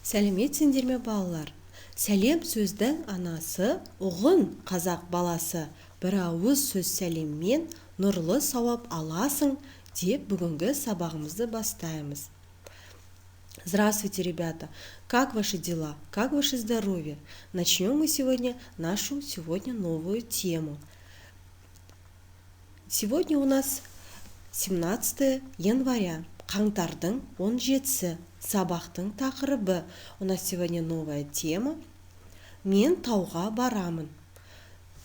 Сәлеметсіңдер ме балалар? Сәлем сөздің анасы, ұғын қазақ баласы. Бір ауыз сөз сәлеммен нұрлы сауап аласың деп бүгінгі сабағымызды бастаймыз. Здравствуйте, ребята! Как ваши дела? Как ваше здоровье? Начнем мы сегодня нашу новую тему. Сегодня у нас 17 января. Қаңтардың 17-сі. Сабақтың тақырыбы. У нас сегодня новая тема. Мен тауға барамын.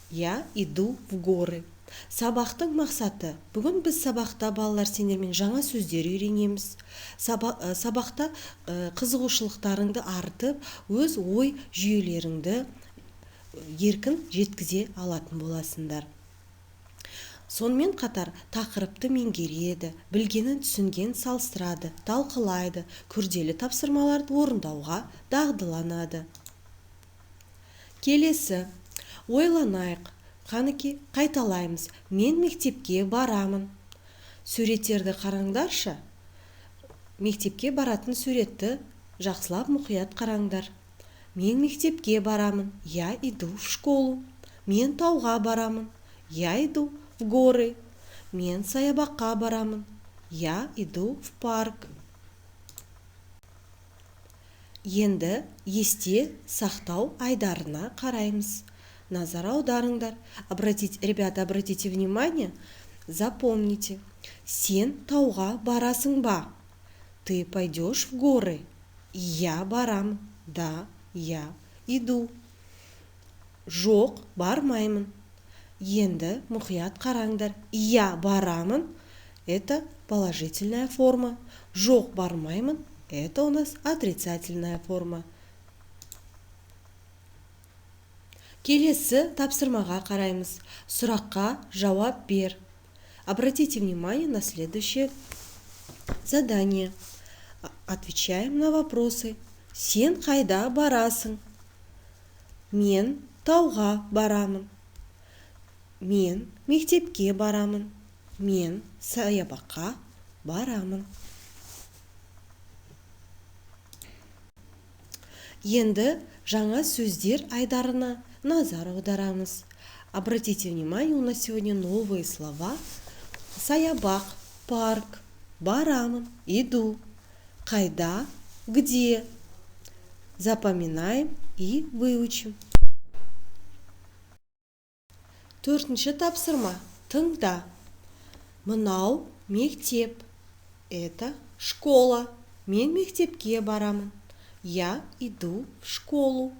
Я иду в горы. Сабақтың мақсаты. Бүгін біз сабақта балалар сендермен жаңа сөздер үйренеміз. Сабақта қызығушылықтарыңды артып, өз ой жүйелеріңді еркін жеткізе алатын боласыңдар. Сонымен қатар тақырыпты меңгереді, білгенін түсінген салыстырады, талқылайды, күрделі тапсырмаларды орындауға дағдыланады. Келесі, ойланайық, қанеки қайталаймыз. Мен мектепке барамын. Суреттерді қараңдаршы. Мектепке баратын суретті жақсылап мұқият қараңдар. Мен мектепке барамын. Я иду в школу. Мен тауға барамын. Я иду в горы. Мен саябаққа барамын. Я иду в парк. Енді есте сақтау айдарына қараймыз. Назар аударыңдар. Ребята, обратите внимание. Запомните. Сен тауға барасың ба? Ты пойдешь в горы? Я барамын. Да, я иду. Жоқ, бармаймын. Енді мұқият қараңдар. Я барамын. Это положительная форма. Жоқ, бармаймын. Это у нас отрицательная форма. Келесі тапсырмаға қараймыз. Сұраққа жауап бер. Обратите внимание на следующее задание. Отвечаем на вопросы. Сен қайда барасың? Мен тауға барамын. Мен мектепке барамын. Мен саябаққа барамын. Енді жаңа сөздер айдарына назар аударамыз. Обратите внимание, у нас сегодня новые слова. Саябақ, парк, барамын, иду. Қайда, где. Запоминаем и выучим. Төртінші тапсырма. Тыңда. Мынау мектеп. Это школа. Мен мектепке барамын. Я иду в школу.